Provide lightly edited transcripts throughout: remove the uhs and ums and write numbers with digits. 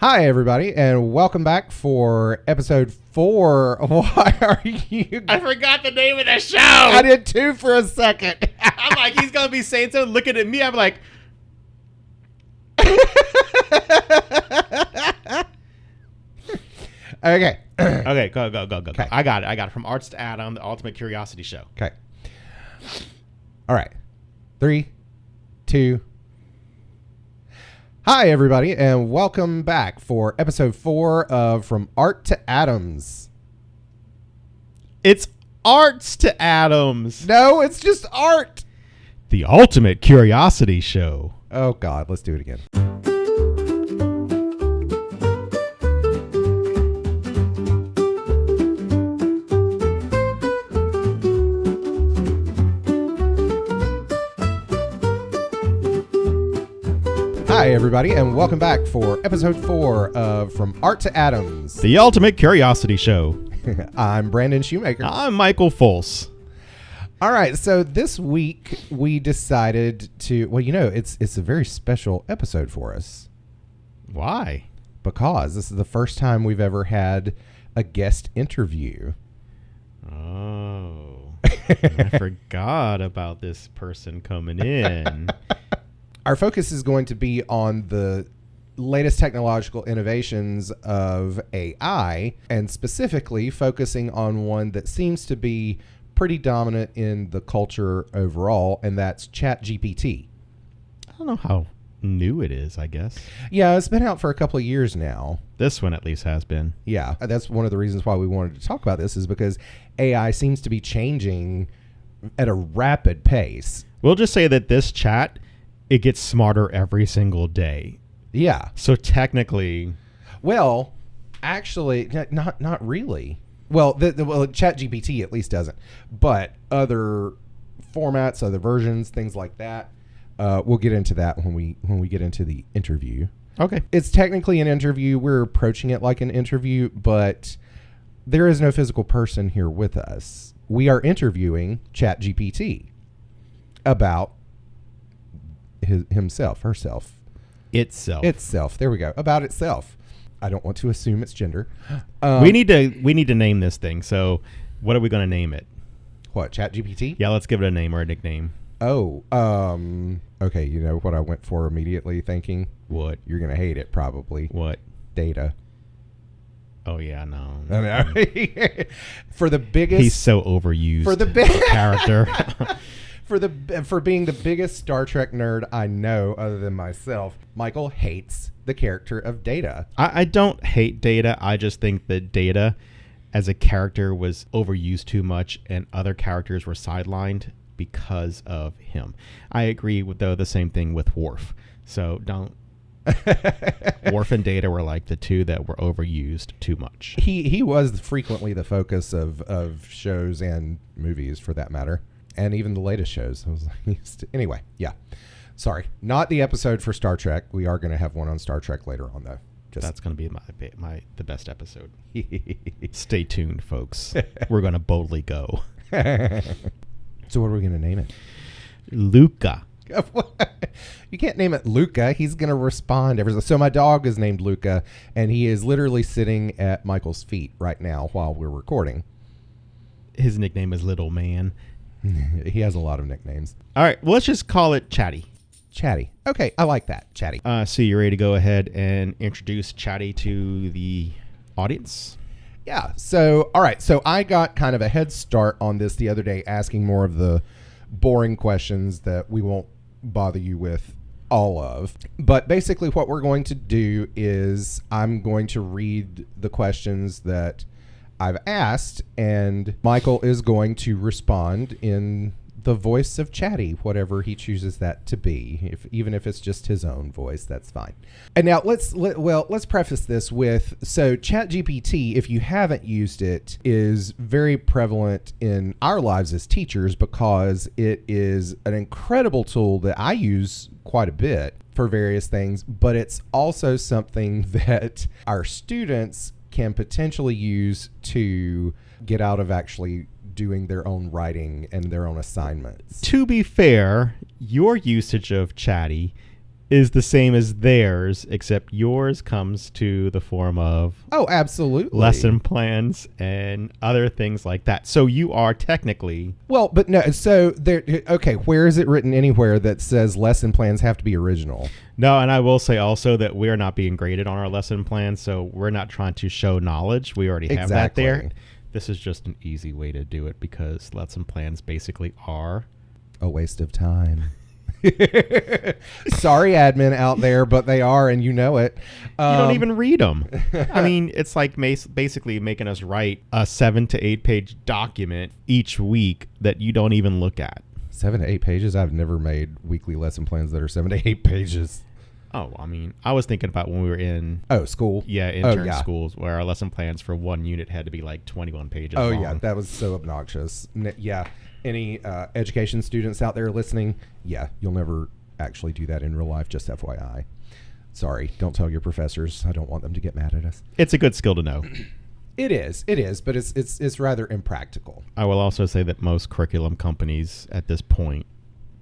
Hi, everybody, and welcome back for episode 4. Why are you... I forgot the name of the show. I did too for a second. I'm like, he's going to be saying something, looking at me. I'm like... Okay. Okay, go. Okay. I got it. From Arts to Adam, the Ultimate Curiosity Show. Okay. All right. 3, 2... Hi, everybody, and welcome back for episode 4 of From Art to Atoms. It's Arts to Adams. No, it's just art. The Ultimate Curiosity Show. Oh, God, let's do it again. Hi, everybody, and welcome back for episode 4 of From Art to Atoms. The Ultimate Curiosity Show. I'm Brandon Shoemaker. I'm Michael Fulse. All right, so this week we decided to, well, you know, it's a very special episode for us. Why? Because this is the first time we've ever had a guest interview. Oh, I forgot about this person coming in. Our focus is going to be on the latest technological innovations of AI, and specifically focusing on one that seems to be pretty dominant in the culture overall, and that's ChatGPT. I don't know how new it is, I guess. Yeah, it's been out for a couple of years now. This one at least has been. Yeah, that's one of the reasons why we wanted to talk about this, is because AI seems to be changing at a rapid pace. We'll just say that this chat, it gets smarter every single day. Yeah. So technically, well, actually, not really. Well, well, ChatGPT at least doesn't, but other formats, other versions, things like that. We'll get into that when we get into the interview. okay. It's technically an interview. We're approaching it like an interview, but there is no physical person here with us. We are interviewing ChatGPT about herself. Itself. There we go. About itself. I don't want to assume its gender. We need to name this thing. So, what are we going to name it? What, ChatGPT? Yeah, let's give it a name or a nickname. Oh, okay. You know what I went for immediately, thinking? What? You're going to hate it, probably. What? Data. Oh yeah, no. For the biggest... He's so overused. For the character. For being the biggest Star Trek nerd I know other than myself, Michael hates the character of Data. I don't hate Data. I just think that Data as a character was overused too much and other characters were sidelined because of him. I agree with, though, the same thing with Worf. So don't... Worf and Data were like the two that were overused too much. He was frequently the focus of shows and movies, for that matter. And even the latest shows. I was like, anyway, yeah. Sorry, not the episode for Star Trek. We are going to have one on Star Trek later on, though. That's going to be the best episode. Stay tuned, folks. We're going to boldly go. So what are we going to name it? Luca. You can't name it Luca. He's going to respond. So my dog is named Luca, and he is literally sitting at Michael's feet right now while we're recording. His nickname is Little Man. He has a lot of nicknames. All right, well, let's just call it Chatty. Chatty. Okay, I like that. Chatty. So you're ready to go ahead and introduce Chatty to the audience? Yeah. So, all right. So I got kind of a head start on this the other day, asking more of the boring questions that we won't bother you with all of. But basically what we're going to do is I'm going to read the questions that I've asked, and Michael is going to respond in the voice of Chatty, whatever he chooses that to be. Even if it's just his own voice, that's fine. And now let's preface this with, so ChatGPT, if you haven't used it, is very prevalent in our lives as teachers because it is an incredible tool that I use quite a bit for various things, but it's also something that our students can potentially use to get out of actually doing their own writing and their own assignments. To be fair, your usage of Chatty is the same as theirs, except yours comes to the form of Oh, absolutely. lesson plans and other things like that. So you are technically... Well, but no, so there, okay, where is it written anywhere that says lesson plans have to be original? No, and I will say also that we are not being graded on our lesson plans, so we're not trying to show knowledge. We already have that there. This is just an easy way to do it because lesson plans basically are... a waste of time. Sorry, admin out there, but they are, and you know it. You don't even read them. I mean, it's like basically making us write a 7 to 8 page document each week that you don't even look at. 7 to 8 pages? I've never made weekly lesson plans that are 7 to 8 pages. Oh, I mean, I was thinking about when we were in... school? Yeah, intern schools, where our lesson plans for one unit had to be like 21 pages long. Yeah, that was so obnoxious. Yeah. Any education students out there listening, you'll never actually do that in real life, just FYI. Sorry, don't tell your professors. I don't want them to get mad at us. It's a good skill to know. It is, but it's rather impractical. I will also say that most curriculum companies at this point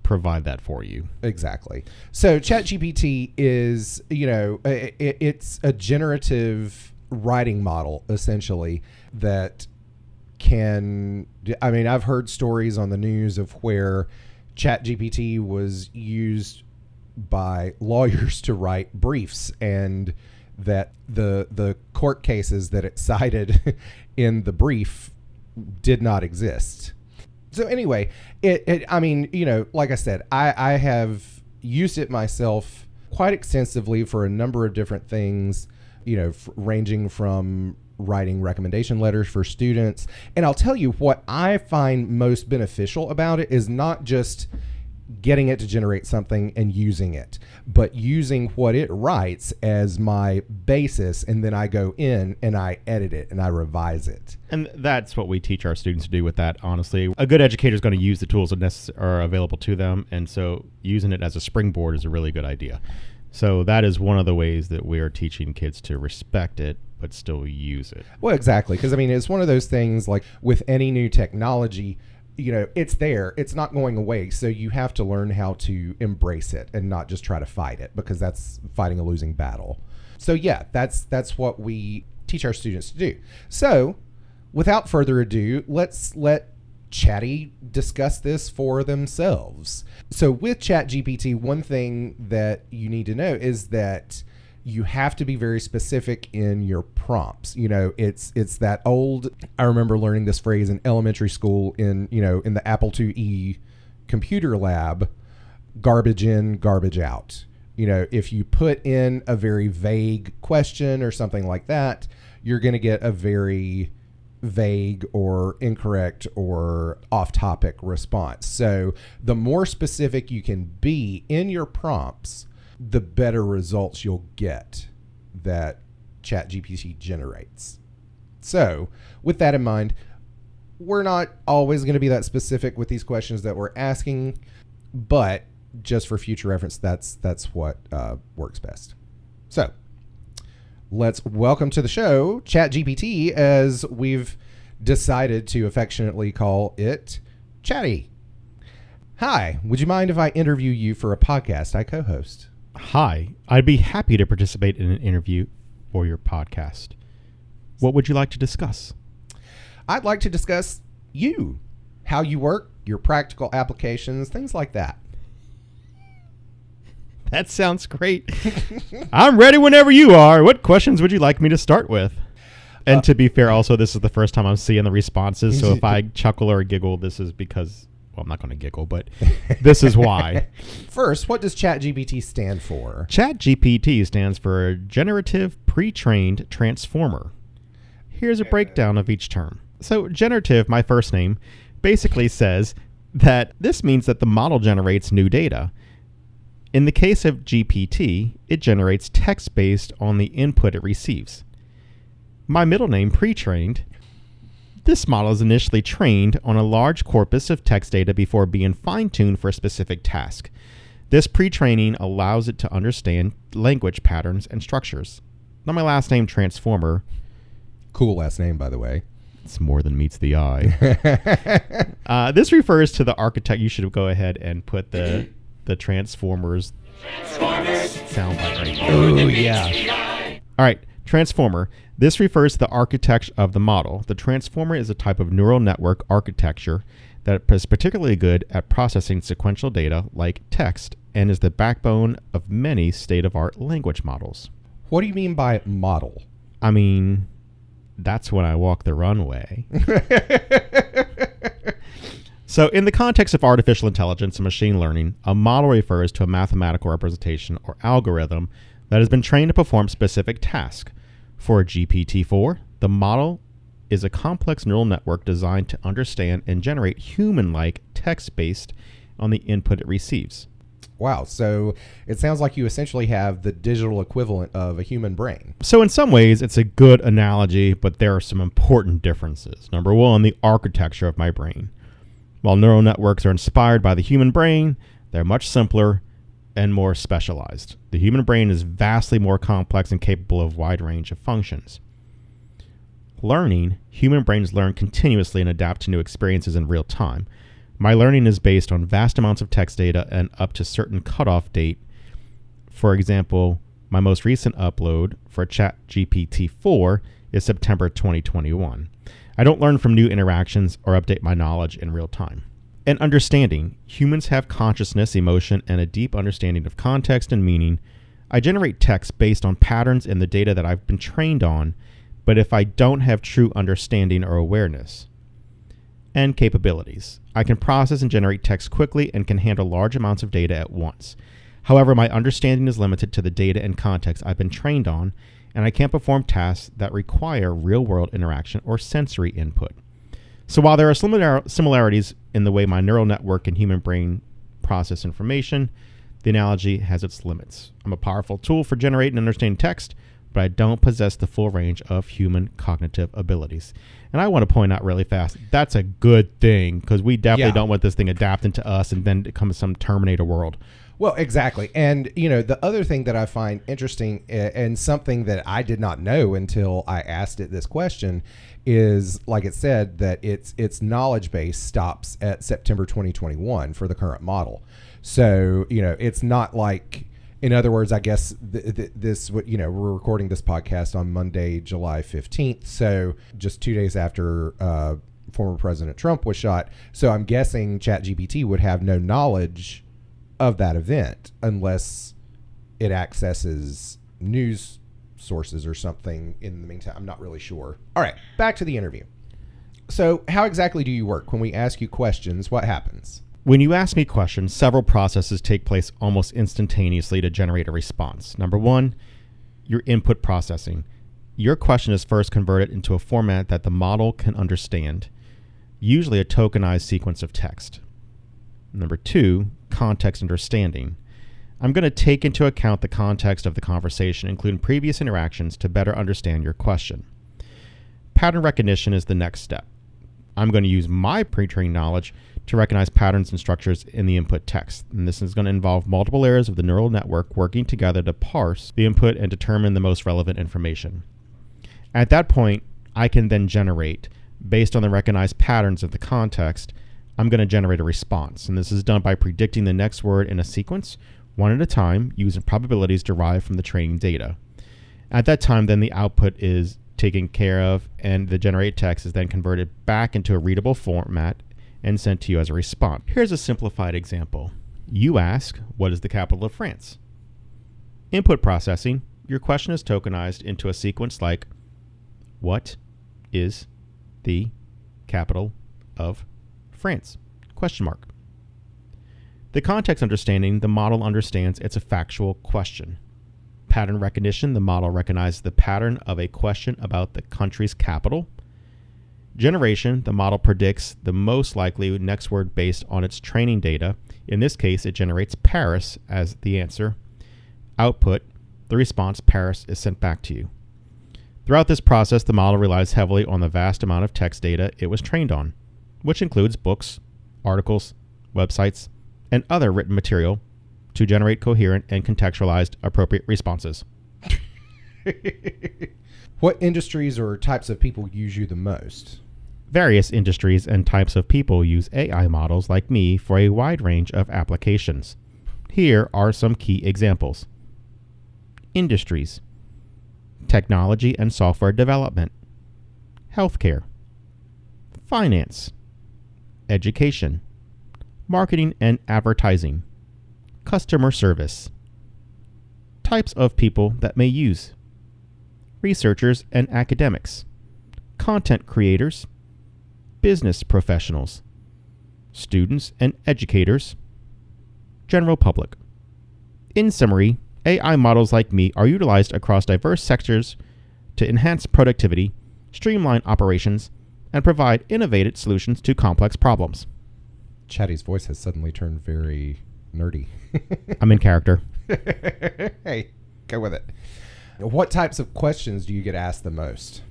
provide that for you. Exactly. So ChatGPT is, it's a generative writing model, essentially, that I've heard stories on the news of where ChatGPT was used by lawyers to write briefs, and that the court cases that it cited in the brief did not exist. So anyway, like I said, I have used it myself quite extensively for a number of different things, ranging from writing recommendation letters for students. And I'll tell you what I find most beneficial about it is not just getting it to generate something and using it, but using what it writes as my basis, and then I go in and I edit it and I revise it. And that's what we teach our students to do with that, honestly. A good educator is going to use the tools that are available to them, and so using it as a springboard is a really good idea. So that is one of the ways that we are teaching kids to respect it, but still use it. Well, exactly. Because, it's one of those things like with any new technology, it's there. It's not going away. So you have to learn how to embrace it and not just try to fight it, because that's fighting a losing battle. So, that's what we teach our students to do. So without further ado, let's let Chatty discuss this for themselves. So with ChatGPT, one thing that you need to know is that you have to be very specific in your prompts. It's that old, I remember learning this phrase in elementary school in the Apple IIe computer lab, garbage in, garbage out. If you put in a very vague question or something like that, you're going to get a very vague or incorrect or off-topic response. So the more specific you can be in your prompts, the better results you'll get that ChatGPT generates. So with that in mind, we're not always going to be that specific with these questions that we're asking, but just for future reference, that's what works best. So let's welcome to the show ChatGPT, as we've decided to affectionately call it Chatty. Hi, would you mind if I interview you for a podcast I co-host? Hi, I'd be happy to participate in an interview for your podcast. What would you like to discuss? I'd like to discuss you, how you work, your practical applications, things like that. That sounds great. I'm ready whenever you are. What questions would you like me to start with? And to be fair, also, this is the first time I'm seeing the responses. So if I chuckle or giggle, this is because, well, I'm not going to giggle, but this is why. First, what does ChatGPT stand for? ChatGPT stands for Generative Pre-trained Transformer. Here's a breakdown of each term. So generative, my first name, basically says that this means that the model generates new data. In the case of GPT, it generates text based on the input it receives. My middle name, pre-trained, this model is initially trained on a large corpus of text data before being fine-tuned for a specific task. This pre-training allows it to understand language patterns and structures. Now my last name, Transformer. Cool last name, by the way. It's more than meets the eye. This refers to the architect. You should go ahead and put the Transformers Soundbite right here. Oh, yeah. All right, transformer. This refers to the architecture of the model. The transformer is a type of neural network architecture that is particularly good at processing sequential data like text and is the backbone of many state-of-art language models. What do you mean by model? I mean, that's when I walk the runway. So in the context of artificial intelligence and machine learning, a model refers to a mathematical representation or algorithm that has been trained to perform specific tasks. For a GPT-4, the model is a complex neural network designed to understand and generate human-like text based on the input it receives. Wow, so it sounds like you essentially have the digital equivalent of a human brain. So in some ways, it's a good analogy, but there are some important differences. Number one, the architecture of my brain. While neural networks are inspired by the human brain, they're much simpler and more specialized. The human brain is vastly more complex and capable of a wide range of functions. Learning, human brains learn continuously and adapt to new experiences in real time. My learning is based on vast amounts of text data and up to certain cutoff date. For example, my most recent upload for ChatGPT 4 is September 2021. I don't learn from new interactions or update my knowledge in real time. And understanding. Humans have consciousness, emotion, and a deep understanding of context and meaning. I generate text based on patterns in the data that I've been trained on, but if I don't have true understanding or awareness. And capabilities. I can process and generate text quickly and can handle large amounts of data at once. However, my understanding is limited to the data and context I've been trained on, and I can't perform tasks that require real-world interaction or sensory input. So while there are similarities in the way my neural network and human brain process information, the analogy has its limits. I'm a powerful tool for generating and understanding text, but I don't possess the full range of human cognitive abilities. And I want to point out really fast, that's a good thing, because we definitely don't want this thing adapting to us and then become some Terminator world. Well, exactly. And, you know, the other thing that I find interesting and something that I did not know until I asked it this question is, like it said, that its knowledge base stops at September 2021 for the current model. So, you know, it's not like, in other words, I guess this, you know, we're recording this podcast on Monday, July 15th. So just 2 days after former President Trump was shot. So I'm guessing ChatGPT would have no knowledge of that event unless it accesses news sources or something in the meantime. I'm not really sure. All right, back to the interview. So how exactly do you work? When we ask you questions, what happens? When you ask me questions, several processes take place almost instantaneously to generate a response. Number one, your input processing. Your question is first converted into a format that the model can understand, usually a tokenized sequence of text. Number two, context understanding. I'm going to take into account the context of the conversation, including previous interactions, to better understand your question. Pattern recognition is the next step. I'm going to use my pre-trained knowledge to recognize patterns and structures in the input text. And this is going to involve multiple layers of the neural network working together to parse the input and determine the most relevant information. At that point, I can then generate, based on the recognized patterns of the context, I'm going to generate a response. And this is done by predicting the next word in a sequence, one at a time, using probabilities derived from the training data. At that time, then the output is taken care of, and the generated text is then converted back into a readable format and sent to you as a response. Here's a simplified example. You ask, what is the capital of France? Input processing, your question is tokenized into a sequence like, what is the capital of France? Question mark. The context understanding, the model understands it's a factual question. Pattern recognition, the model recognizes the pattern of a question about the country's capital. Generation, the model predicts the most likely next word based on its training data. In this case, it generates Paris as the answer. Output, the response Paris is sent back to you. Throughout this process, the model relies heavily on the vast amount of text data it was trained on, which includes books, articles, websites, and other written material to generate coherent and contextualized appropriate responses. What industries or types of people use you the most? Various industries and types of people use AI models like me for a wide range of applications. Here are some key examples. Industries, technology and software development, healthcare, finance, education, marketing and advertising, customer service, types of people that may use, researchers and academics, content creators, business professionals, students and educators, general public. In summary, AI models like me are utilized across diverse sectors to enhance productivity, streamline operations, and provide innovative solutions to complex problems. Chatty's voice has suddenly turned very nerdy. I'm in character. Hey, go with it. What types of questions do you get asked the most?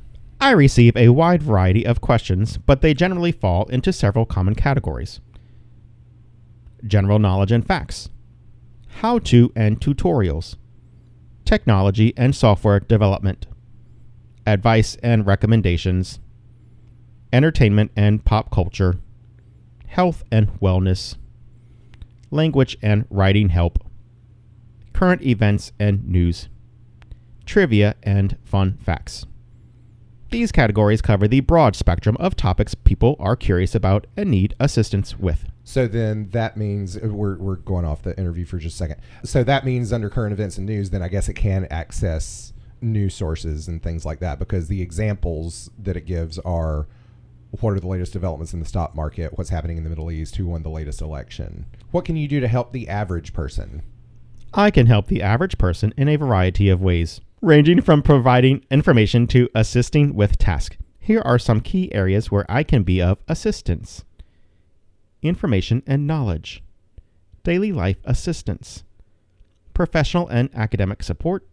I receive a wide variety of questions, but they generally fall into several common categories. General knowledge and facts, how-to and tutorials, technology and software development, advice and recommendations, entertainment and pop culture, health and wellness, language and writing help, current events and news, trivia and fun facts. These categories cover the broad spectrum of topics people are curious about and need assistance with. So then that means we're going off the interview for just a second. So that means under current events and news, then I guess it can access news sources and things like that, because the examples that it gives are what are the latest developments in the stock market, what's happening in the Middle East, who won the latest election. What can you do to help the average person? I can help the average person in a variety of ways, ranging from providing information to assisting with tasks. Here are some key areas where I can be of assistance. Information and knowledge, daily life assistance, professional and academic support,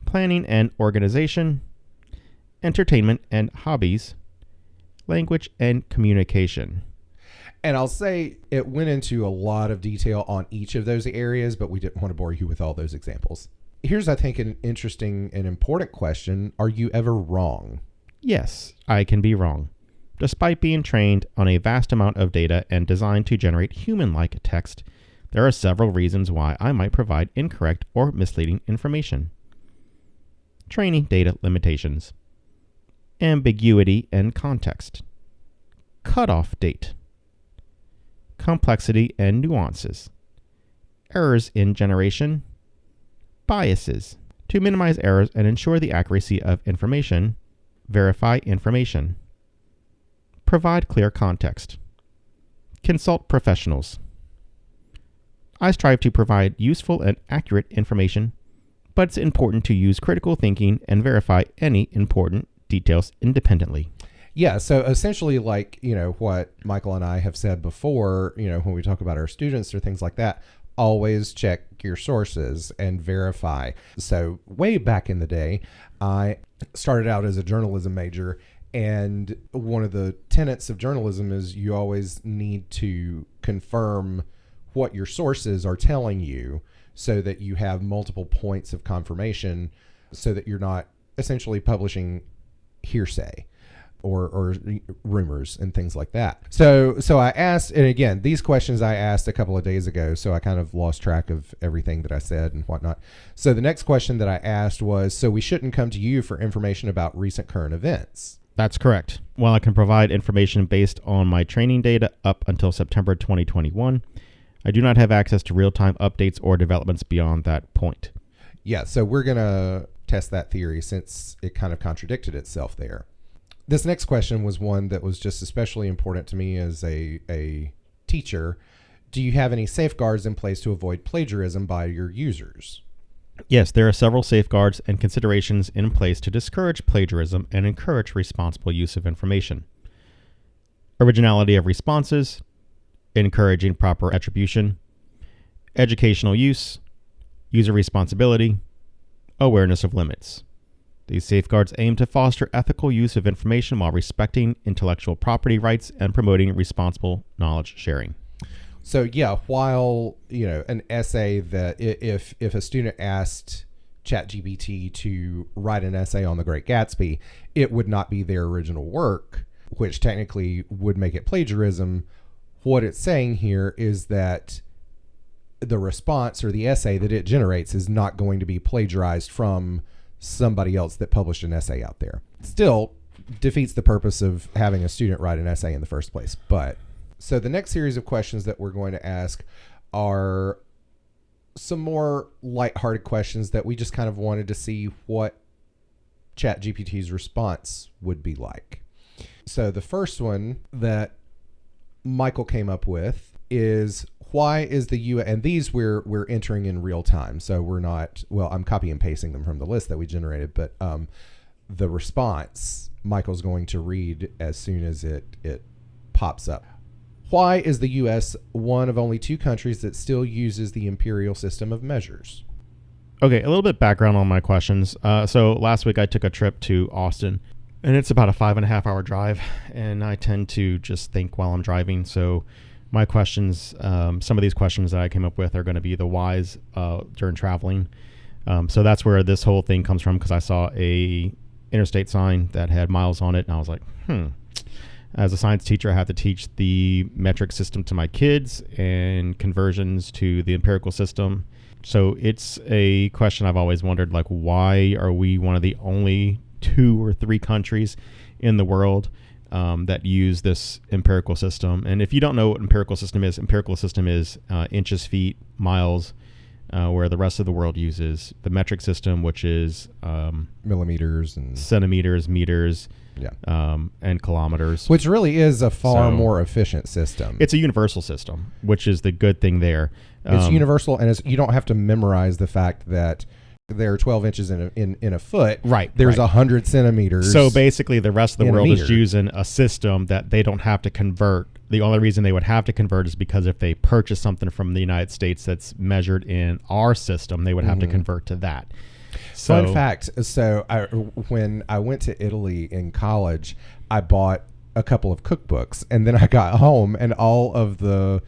planning and organization, entertainment and hobbies, language and communication. And I'll say it went into a lot of detail on each of those areas, but we didn't want to bore you with all those examples. Here's, I think, an interesting and important question. Are you ever wrong? Yes, I can be wrong. Despite being trained on a vast amount of data and designed to generate human-like text, there are several reasons why I might provide incorrect or misleading information. Training data limitations, ambiguity and context, cutoff date, complexity and nuances, errors in generation, biases. To minimize errors and ensure the accuracy of information, verify information. Provide clear context. Consult professionals. I strive to provide useful and accurate information, but it's important to use critical thinking and verify any important details independently. Yeah, so essentially, like, what Michael and I have said before, when we talk about our students or things like that, always check your sources and verify. So way back in the day, I started out as a journalism major, and one of the tenets of journalism is you always need to confirm what your sources are telling you so that you have multiple points of confirmation so that you're not essentially publishing hearsay or rumors and things like that. So I asked, and again, these questions I asked a couple of days ago, so I kind of lost track of everything that I said and whatnot. So the next question that I asked was, so we shouldn't come to you for information about recent current events? That's correct. While I can provide information based on my training data up until September 2021, I do not have access to real-time updates or developments beyond that point. Yeah, so we're going to test that theory since it kind of contradicted itself there. This next question was one that was just especially important to me as a teacher. Do you have any safeguards in place to avoid plagiarism by your users? Yes, there are several safeguards and considerations in place to discourage plagiarism and encourage responsible use of information. Originality of responses, encouraging proper attribution, educational use, user responsibility, awareness of limits. These safeguards aim to foster ethical use of information while respecting intellectual property rights and promoting responsible knowledge sharing. So yeah, while an essay that if a student asked ChatGPT to write an essay on The Great Gatsby, it would not be their original work, which technically would make it plagiarism. What it's saying here is that the response or the essay that it generates is not going to be plagiarized from somebody else that published an essay out there. Still defeats the purpose of having a student write an essay in the first place. But so the next series of questions that we're going to ask are some more lighthearted questions that we just kind of wanted to see what ChatGPT's response would be like. So the first one that Michael came up with is, why is the U.S. and these we're entering in real time, so we're not, well, I'm copy and pasting them from the list that we generated, but the response Michael's going to read as soon as it pops up. Why is the U.S. one of only 2 countries that still uses the imperial system of measures? Okay, a little bit background on my questions. So last week I took a trip to Austin, and it's about a 5.5-hour drive, and I tend to just think while I'm driving. So my questions, some of these questions that I came up with are going to be the whys during traveling. So that's where this whole thing comes from, because I saw a interstate sign that had miles on it, and I was like, As a science teacher, I have to teach the metric system to my kids and conversions to the empirical system. So it's a question I've always wondered, like, why are we one of the only 2 or 3 countries in the world that use this empirical system? And if you don't know what empirical system is inches, feet, miles, where the rest of the world uses the metric system, which is millimeters and centimeters, meters, and kilometers. Which really is a far more efficient system. It's a universal system, which is the good thing there. It's universal, and you don't have to memorize the fact that there are 12 inches in a foot. Right. There's 100 centimeters. So basically, the rest of the world is using a system that they don't have to convert. The only reason they would have to convert is because if they purchase something from the United States that's measured in our system, they would have to convert to that. So, fun fact. So when I went to Italy in college, I bought a couple of cookbooks, and then I got home, and all of the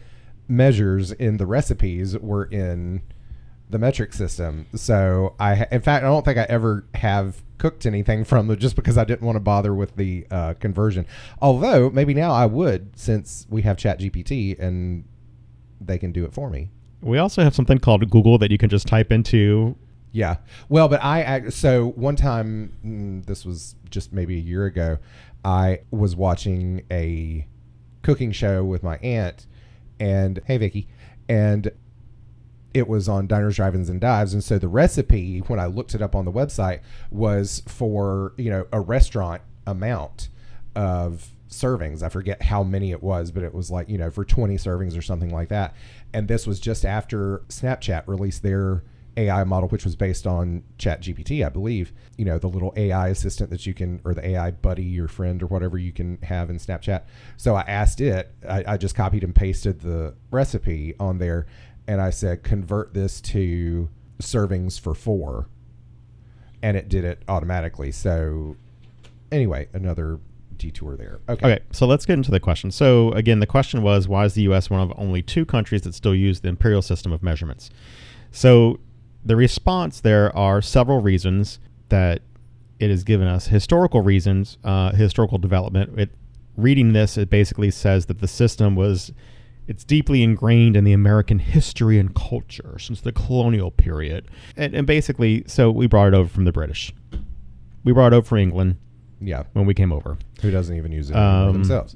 measures in the recipes were in the metric system. So in fact, I don't think I ever have cooked anything from them, just because I didn't want to bother with the conversion. Although maybe now I would, since we have ChatGPT and they can do it for me. We also have something called Google that you can just type into. Yeah. Well, but so one time, this was just maybe a year ago, I was watching a cooking show with my aunt, and hey, Vicky, and it was on Diners, Drive-Ins, and Dives. And so the recipe, when I looked it up on the website, was for, a restaurant amount of servings. I forget how many it was, but it was like, for 20 servings or something like that. And this was just after Snapchat released their AI model, which was based on ChatGPT, I believe. The little AI assistant that you can, or the AI buddy, your friend, or whatever you can have in Snapchat. So I asked it, I just copied and pasted the recipe on there, and I said, convert this to servings for 4, and it did it automatically. So anyway, another detour there. Okay, so let's get into the question. So again, the question was, why is the U.S. one of only 2 countries that still use the imperial system of measurements? So the response, there are several reasons that it has given us. Historical reasons, historical development. Reading this, it basically says that the system it's deeply ingrained in the American history and culture since the colonial period. And basically, so we brought it over from the British. We brought it over from England when we came over. Who doesn't even use it anymore themselves.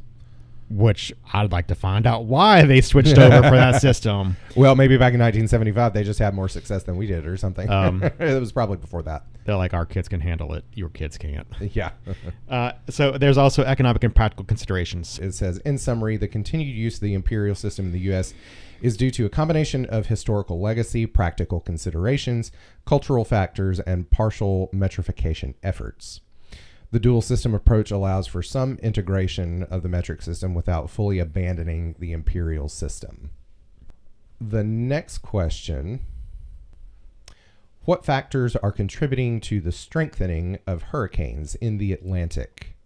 Which I'd like to find out why they switched over for that system. Well, maybe back in 1975, they just had more success than we did or something. It was probably before that. They're like, our kids can handle it. Your kids can't. Yeah. So there's also economic and practical considerations. It says, in summary, the continued use of the imperial system in the U.S. is due to a combination of historical legacy, practical considerations, cultural factors, and partial metrification efforts. The dual system approach allows for some integration of the metric system without fully abandoning the imperial system. The next question: what factors are contributing to the strengthening of hurricanes in the Atlantic?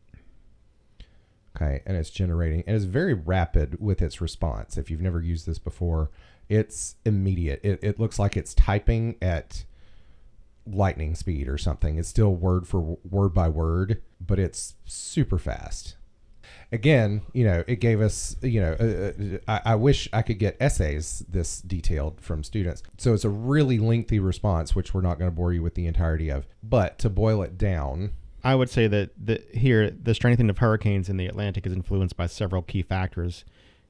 Okay, and it's generating, and it's very rapid with its response. If you've never used this before, it's immediate. It looks like it's typing at lightning speed or something. It's still word by word, but it's super fast. again, it gave us, I wish I could get essays this detailed from students. So it's a really lengthy response, which we're not going to bore you with the entirety of. But to boil it down, I would say that the strengthening of hurricanes in the Atlantic is influenced by several key factors,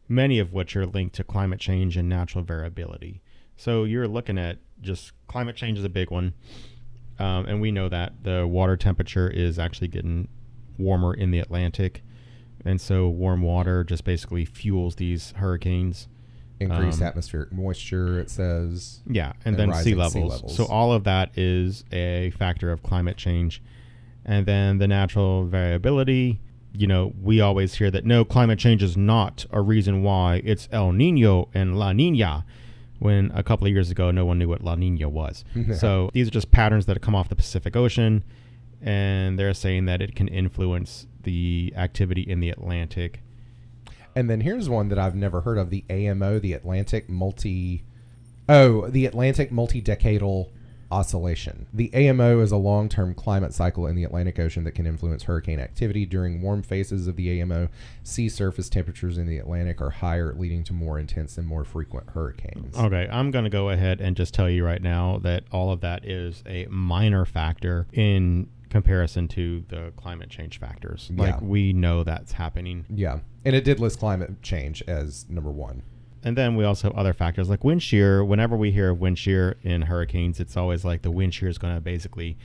many of which are linked to climate change and natural variability. So you're looking at just climate change is a big one. And we know that the water temperature is actually getting warmer in the Atlantic. And so warm water just basically fuels these hurricanes. Increased atmospheric moisture, it says. Yeah, and then sea levels. So all of that is a factor of climate change. And then the natural variability, we always hear that, no, climate change is not a reason why. It's El Nino and La Nina, when a couple of years ago, no one knew what La Nina was. So these are just patterns that come off the Pacific Ocean, and they're saying that it can influence the activity in the Atlantic. And then here's one that I've never heard of, the AMO, the Atlantic Multi-Decadal Oscillation. The AMO is a long-term climate cycle in the Atlantic Ocean that can influence hurricane activity. During warm phases of the AMO, sea surface temperatures in the Atlantic are higher, leading to more intense and more frequent hurricanes. Okay, I'm going to go ahead and just tell you right now that all of that is a minor factor in comparison to the climate change factors. Like, we know that's happening. Yeah, and it did list climate change as number one. And then we also have other factors like wind shear. Whenever we hear of wind shear in hurricanes, it's always like the wind shear is going to basically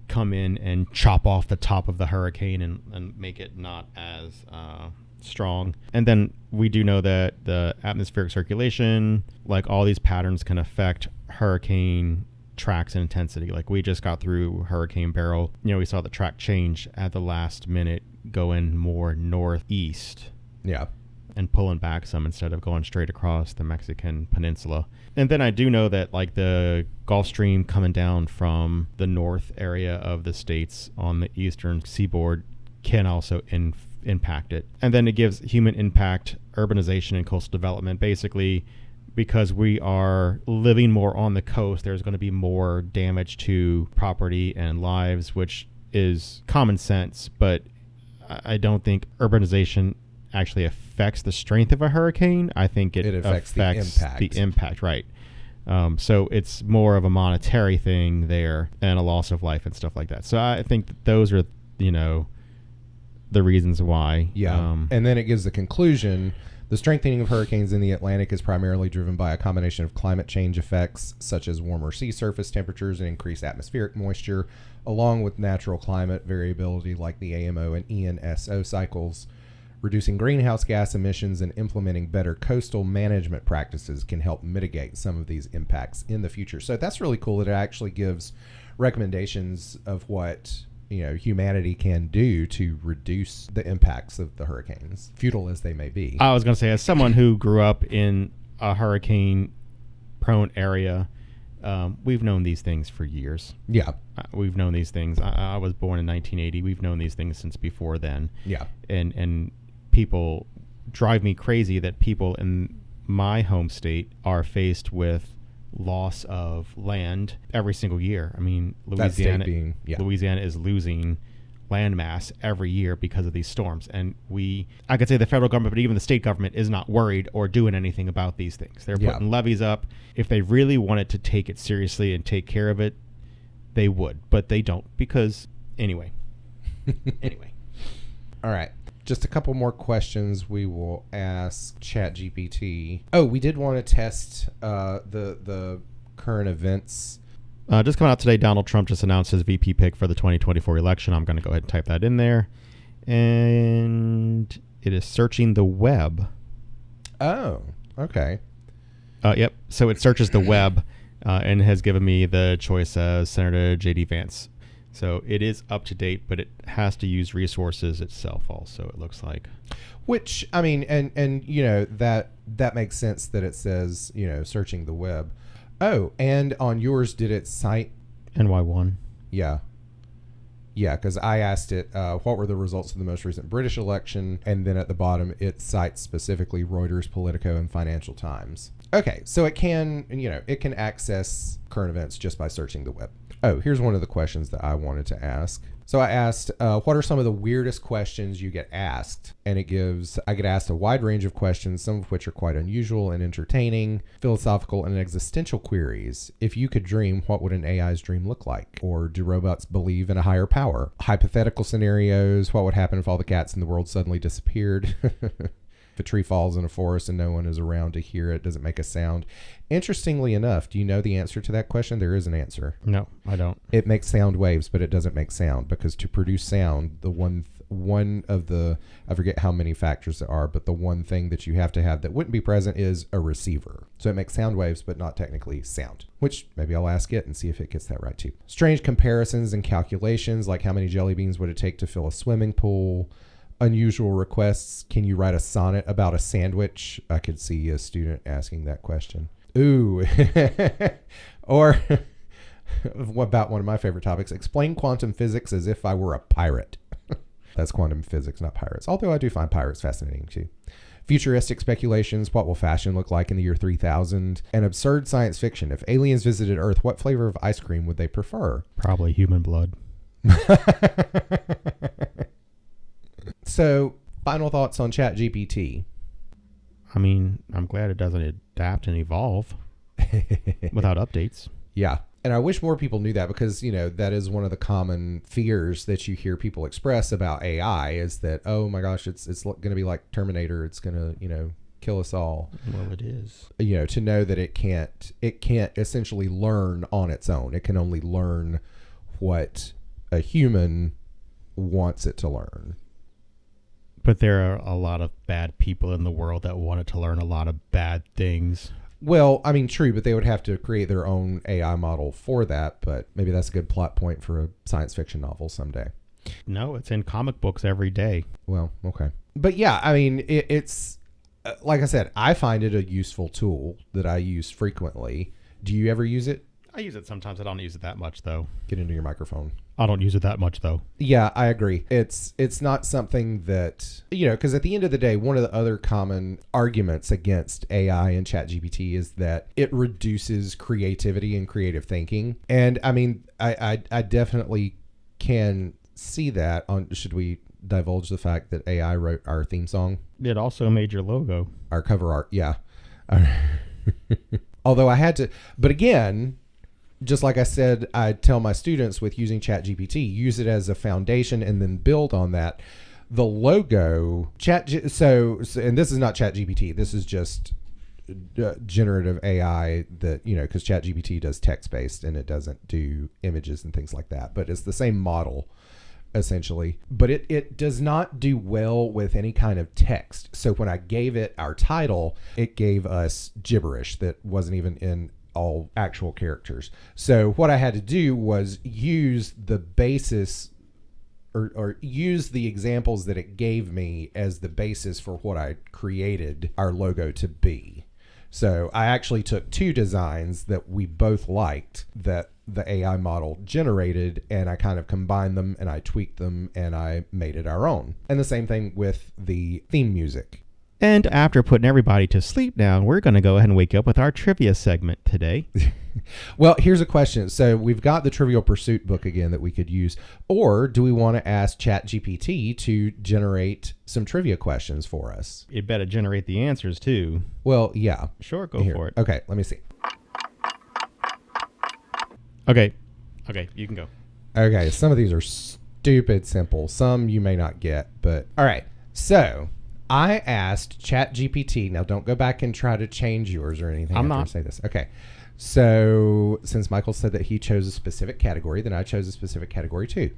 come in and chop off the top of the hurricane and make it not as strong. And then we do know that the atmospheric circulation, like all these patterns, can affect hurricane tracks and intensity. Like we just got through Hurricane Beryl. We saw the track change at the last minute, going more northeast. Yeah. And pulling back some instead of going straight across the Mexican peninsula. And then I do know that like the Gulf Stream coming down from the north area of the states on the eastern seaboard can also impact it. And then it gives human impact, urbanization, and coastal development. Basically, because we are living more on the coast, there's going to be more damage to property and lives, which is common sense, but I don't think urbanization actually affects the strength of a hurricane. I think it affects the impact, right. So it's more of a monetary thing there and a loss of life and stuff like that. So I think that those are, the reasons why. Yeah. And then it gives the conclusion: the strengthening of hurricanes in the Atlantic is primarily driven by a combination of climate change effects, such as warmer sea surface temperatures and increased atmospheric moisture, along with natural climate variability like the AMO and ENSO cycles. Reducing greenhouse gas emissions and implementing better coastal management practices can help mitigate some of these impacts in the future. So that's really cool that it actually gives recommendations of what humanity can do to reduce the impacts of the hurricanes, futile as they may be. I was going to say, as someone who grew up in a hurricane-prone area, we've known these things for years. Yeah. We've known these things. I was born in 1980. We've known these things since before then. Yeah. And people drive me crazy that people in my home state are faced with loss of land every single year. I mean, Louisiana is losing land mass every year because of these storms. And I could say the federal government, but even the state government is not worried or doing anything about these things. They're putting levees up. If they really wanted to take it seriously and take care of it, they would, but they don't because anyway. All right. Just a couple more questions we will ask ChatGPT. Oh, we did want to test the current events. Just coming out today, Donald Trump just announced his VP pick for the 2024 election. I'm going to go ahead and type that in there. And it is searching the web. Oh, okay. Yep. So it searches the web and has given me the choice as Senator J.D. Vance. So it is up to date, but it has to use resources itself also, it looks like. Which, I mean, and that makes sense that it says, searching the web. Oh, and on yours, did it cite NY1? Yeah. Yeah, because I asked it, what were the results of the most recent British election? And then at the bottom, it cites specifically Reuters, Politico, and Financial Times. Okay, so it can access current events just by searching the web. Oh, here's one of the questions that I wanted to ask. So I asked, what are some of the weirdest questions you get asked? And I get asked a wide range of questions, some of which are quite unusual and entertaining, philosophical and existential queries. If you could dream, what would an AI's dream look like? Or do robots believe in a higher power? Hypothetical scenarios, what would happen if all the cats in the world suddenly disappeared? If a tree falls in a forest and no one is around to hear it, does it make a sound? Interestingly enough, do you know the answer to that question? There is an answer. No, I don't. It makes sound waves, but it doesn't make sound, because to produce sound, the one of the, I forget how many factors there are, but the one thing that you have to have that wouldn't be present is a receiver. So it makes sound waves, but not technically sound, which maybe I'll ask it and see if it gets that right too. Strange comparisons and calculations, like how many jelly beans would it take to fill a swimming pool? Unusual requests. Can you write a sonnet about a sandwich? I could see a student asking that question. Ooh. Or what about one of my favorite topics? Explain quantum physics as if I were a pirate. That's quantum physics, not pirates. Although I do find pirates fascinating too. Futuristic speculations. What will fashion look like in the year 3000? And absurd science fiction. If aliens visited Earth, what flavor of ice cream would they prefer? Probably human blood. So, final thoughts on ChatGPT. I mean, I'm glad it doesn't adapt and evolve without updates. Yeah. And I wish more people knew that, because, that is one of the common fears that you hear people express about AI, is that, oh my gosh, it's going to be like Terminator. It's going to, kill us all. Well, it is. To know that it can't essentially learn on its own. It can only learn what a human wants it to learn. But there are a lot of bad people in the world that want it to learn a lot of bad things. Well, I mean, true, but they would have to create their own AI model for that. But maybe that's a good plot point for a science fiction novel someday. No, it's in comic books every day. Well, okay. But yeah, I mean, it's like I said, I find it a useful tool that I use frequently. Do you ever use it? I use it sometimes. I don't use it that much, though. Get into your microphone. I don't use it that much, though. Yeah, I agree. It's not something that, because at the end of the day, one of the other common arguments against AI and ChatGPT is that it reduces creativity and creative thinking. And I mean, I definitely can see that. Should we divulge the fact that AI wrote our theme song? It also made your logo. Our cover art, yeah. Although I had to, but again, just like I said, I tell my students with using ChatGPT, use it as a foundation and then build on that. The logo, and this is not ChatGPT. This is just generative AI that, because ChatGPT does text-based and it doesn't do images and things like that. But it's the same model, essentially. But it does not do well with any kind of text. So when I gave it our title, it gave us gibberish that wasn't even in all actual characters. So what I had to do was use the basis or use the examples that it gave me as the basis for what I created our logo to be. So I actually took two designs that we both liked that the AI model generated, and I kind of combined them and I tweaked them and I made it our own. And the same thing with the theme music. And after putting everybody to sleep now, we're going to go ahead and wake up with our trivia segment today. Well, here's a question. So we've got the Trivial Pursuit book again that we could use. Or do we want to ask ChatGPT to generate some trivia questions for us? It better generate the answers, too. Well, yeah. Sure, go for it. Okay, let me see. Okay, you can go. Okay, some of these are stupid simple. Some you may not get, but all right. So I asked ChatGPT. Now, don't go back and try to change yours or anything. I'm after not. I say this. Okay. So since Michael said that he chose a specific category, then I chose a specific category too.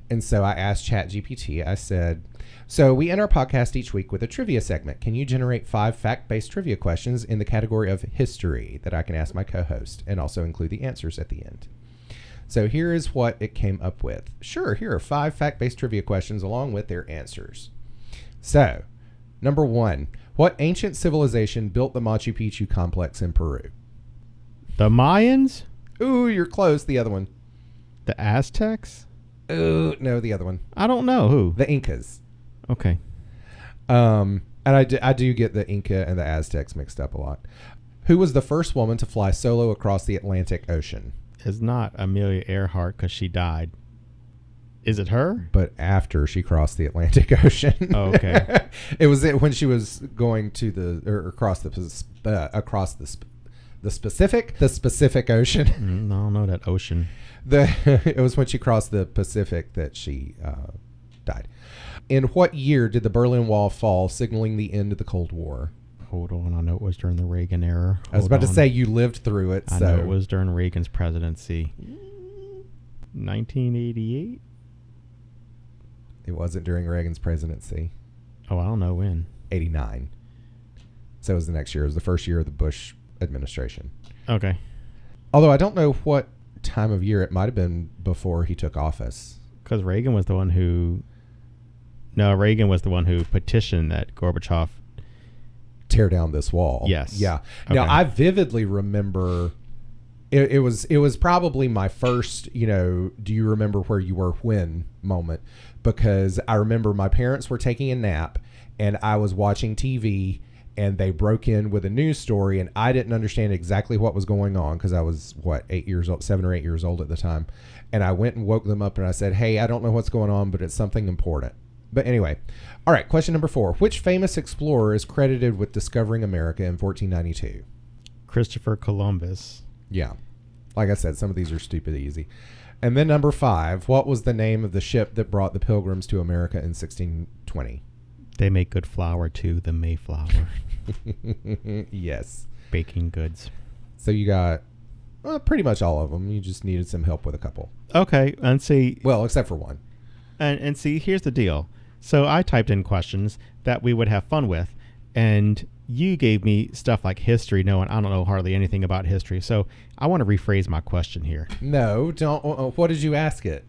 And so I asked ChatGPT, I said, so we end our podcast each week with a trivia segment. Can you generate 5 fact-based trivia questions in the category of history that I can ask my co-host and also include the answers at the end? So here is what it came up with. Sure, here are 5 fact-based trivia questions along with their answers. So, number 1, what ancient civilization built the Machu Picchu complex in Peru? The Mayans? Ooh, you're close. The other one. The Aztecs? Ooh, no, the other one. I don't know. Who? The Incas. Okay. And I do get the Inca and the Aztecs mixed up a lot. Who was the first woman to fly solo across the Atlantic Ocean? is not Amelia Earhart because she died. Is it her? But after she crossed the Atlantic Ocean. Oh, okay. It was when she was going to across the Pacific Ocean. I don't know that ocean. It was when she crossed the Pacific that she died. In what year did the Berlin Wall fall, signaling the end of the Cold War? Hold on, I know it was during the Reagan era. I was about to say you lived through it. I know it was during Reagan's presidency. 1988? It wasn't during Reagan's presidency. Oh, I don't know when. 89. So it was the next year. It was the first year of the Bush administration. Okay. Although I don't know what time of year. It might have been before he took office. Because Reagan was the one who... No, Reagan was the one who petitioned that Gorbachev... tear down this wall. Yes. Yeah. Okay. Now, I vividly remember... It was probably my first, do you remember where you were when moment? Because I remember my parents were taking a nap and I was watching TV and they broke in with a news story and I didn't understand exactly what was going on because I was, 7 or 8 years old at the time. And I went and woke them up and I said, hey, I don't know what's going on, but it's something important. But anyway, all right, question number 4. Which famous explorer is credited with discovering America in 1492? Christopher Columbus. Yeah. Like I said, some of these are stupid easy. And then number 5, what was the name of the ship that brought the Pilgrims to America in 1620? They make good flour too, the Mayflower. Yes. Baking goods. So you got pretty much all of them. You just needed some help with a couple. Okay, and see... Well, except for one. And see, here's the deal. So I typed in questions that we would have fun with, and you gave me stuff like history, knowing I don't know hardly anything about history. So I want to rephrase my question here. No, don't. What did you ask it?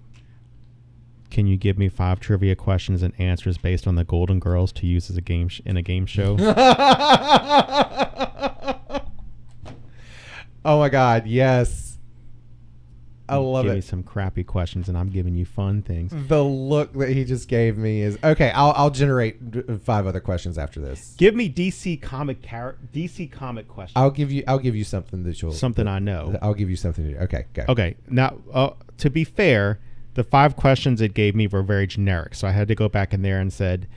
Can you give me 5 trivia questions and answers based on the Golden Girls to use as a game in a game show? Oh my God, yes. I love it. Give me some crappy questions, and I'm giving you fun things. The look that he just gave me is okay. I'll generate 5 other questions after this. Give me DC comic questions. I'll give you something that you'll I know. I'll give you something to do. Okay, go. Okay. Now, to be fair, the 5 questions it gave me were very generic, so I had to go back in there and said,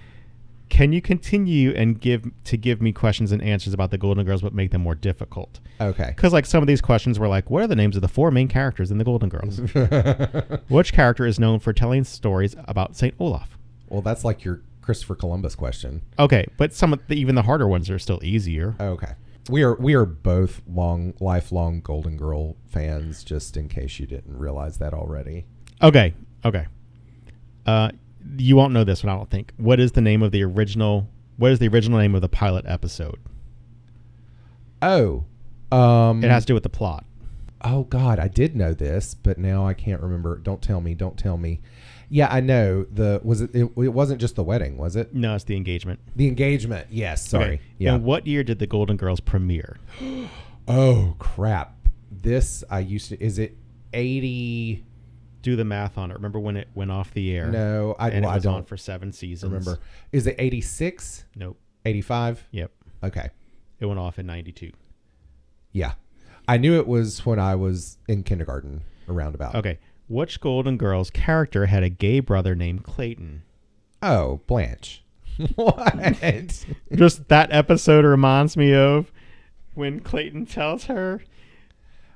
can you continue and give me questions and answers about the Golden Girls, but make them more difficult? Okay. Because like some of these questions were like, what are the names of the 4 main characters in the Golden Girls? Which character is known for telling stories about St. Olaf? Well, that's like your Christopher Columbus question. Okay, but even the harder ones are still easier. Okay. We are both lifelong Golden Girl fans, just in case you didn't realize that already. Okay. You won't know this one, I don't think. What is the original name of the pilot episode? Oh. It has to do with the plot. Oh, God, I did know this, but now I can't remember. Don't tell me. Yeah, I know. It wasn't just the wedding, was it? No, it's the engagement. The engagement, yes, sorry. Okay. Yeah. And what year did the Golden Girls premiere? Oh, crap. Is it 80... Do the math on it. Remember when it went off the air? No, I was don't on for 7 seasons. remember. Is it 86? Nope. 85? Yep. Okay. It went off in 92. Yeah. I knew it was when I was in kindergarten, around about. Okay. Which Golden Girls character had a gay brother named Clayton? Oh, Blanche. What? Just that episode reminds me of when Clayton tells her,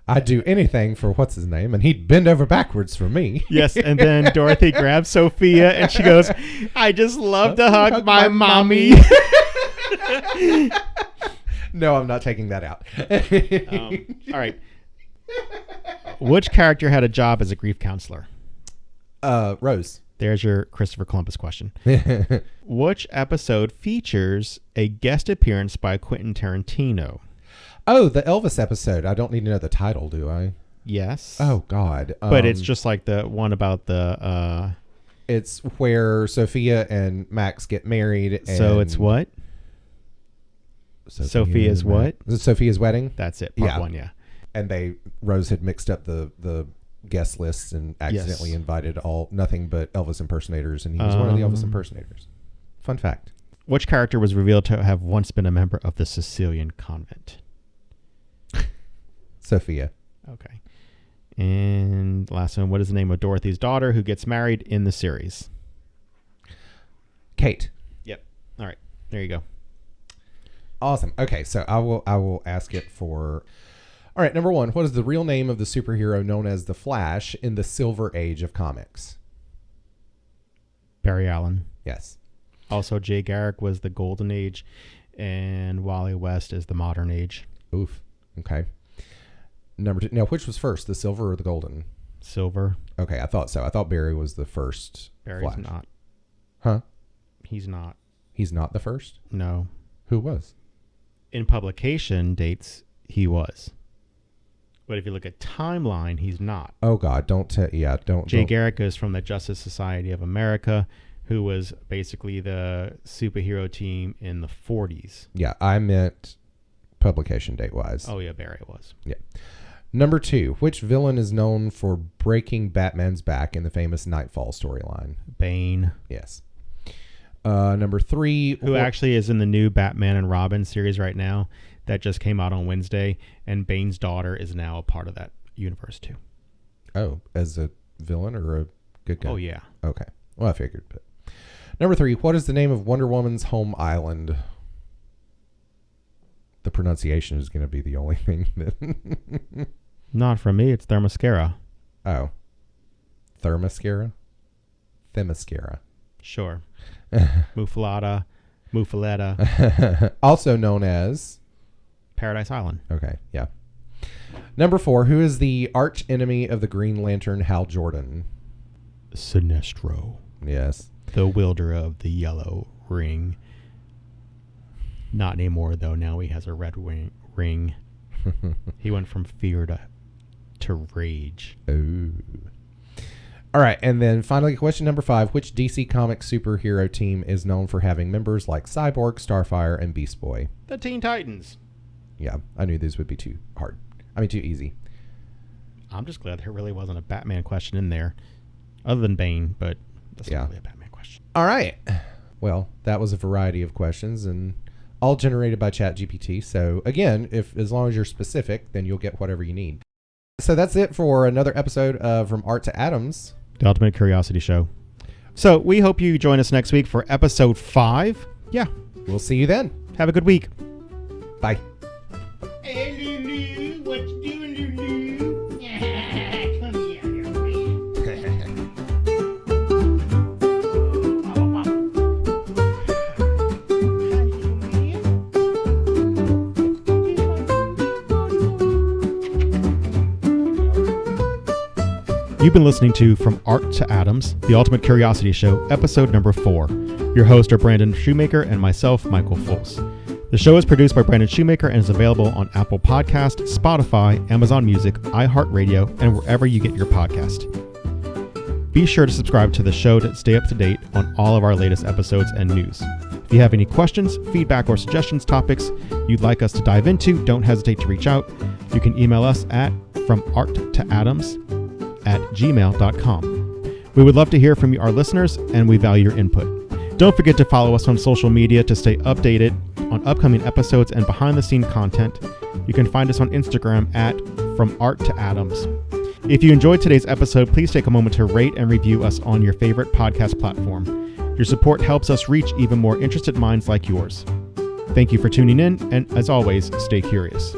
I'd do anything for what's his name, and he'd bend over backwards for me. Yes, and then Dorothy grabs Sophia, and she goes, I just love to hug my mommy. No, I'm not taking that out. All right. Which character had a job as a grief counselor? Rose. There's your Christopher Columbus question. Which episode features a guest appearance by Quentin Tarantino? Oh, the Elvis episode. I don't need to know the title, do I? Yes. Oh, God. But it's just like the one about the... It's where Sophia and Max get married. And so it's what? Sophia's what? Is it Sophia's wedding? That's it. Part 1, yeah. And Rose had mixed up the guest lists and accidentally invited nothing but Elvis impersonators, and he was one of the Elvis impersonators. Fun fact. Which character was revealed to have once been a member of the Sicilian convent? Sophia. Okay. And last one, what is the name of Dorothy's daughter who gets married in the series? Kate. Yep. All right. There you go. Awesome. Okay, so I will ask it for. All right, number 1. What is the real name of the superhero known as the Flash in the Silver Age of comics? Barry Allen. Yes. Also, Jay Garrick was the Golden Age, and Wally West is the Modern Age. Oof. Okay. Number 2. Now, which was first, the silver or the golden? Silver. Okay, I thought so. I thought Barry was the first. Barry's Flash. not. Huh? He's not. He's not the first? No. Who was? In publication dates, he was. But if you look at timeline, he's not. Oh, God. Don't. Jay Garrick is from the Justice Society of America, who was basically the superhero team in the 40s. Yeah, I meant publication date-wise. Oh, yeah, Barry was. Yeah. Number 2. Which villain is known for breaking Batman's back in the famous Nightfall storyline? Bane. Yes. Number 3. Who actually is in the new Batman and Robin series right now that just came out on Wednesday, and Bane's daughter is now a part of that universe too. Oh, as a villain or a good guy? Oh, yeah. Okay. Well, I figured. But number 3. What is the name of Wonder Woman's home island? The pronunciation is going to be the only thing that... Not from me. It's Themyscira. Oh. Themyscira? Themyscira. Sure. Mufaletta. Also known as... Paradise Island. Okay, yeah. Number 4. Who is the arch enemy of the Green Lantern, Hal Jordan? Sinestro. Yes. The wielder of the yellow ring. Not anymore, though. Now he has a red ring. He went from fear to rage. Ooh. All right, and then finally, question number 5. Which DC Comics superhero team is known for having members like Cyborg, Starfire, and Beast Boy? The Teen Titans. Yeah, I knew these would be too hard. I mean, too easy. I'm just glad there really wasn't a Batman question in there, other than Bane, but that's not really a Batman question. All right. Well, that was a variety of questions, and all generated by ChatGPT. So again, as long as you're specific, then you'll get whatever you need. So that's it for another episode of From Art to Atoms, the Ultimate Curiosity Show. So we hope you join us next week for episode 5. Yeah. We'll see you then. Have a good week. Bye. Hey, Lulu, what you doing, Lulu? Come here, You've been listening to From Art to Atoms, the Ultimate Curiosity Show, episode number 4. Your hosts are Brandon Shoemaker and myself, Michael Fols. The show is produced by Brandon Shoemaker and is available on Apple Podcast, Spotify, Amazon Music, iHeartRadio, and wherever you get your podcast. Be sure to subscribe to the show to stay up to date on all of our latest episodes and news. If you have any questions, feedback, or suggestions, topics you'd like us to dive into, don't hesitate to reach out. You can email us at FromArtToAtoms@gmail.com. We would love to hear from our listeners, and we value your input. Don't forget to follow us on social media to stay updated on upcoming episodes and behind-the-scenes content. You can find us on Instagram at From Art to Atoms. If you enjoyed today's episode, please take a moment to rate and review us on your favorite podcast platform. Your support helps us reach even more interested minds like yours. Thank you for tuning in, and as always, stay curious.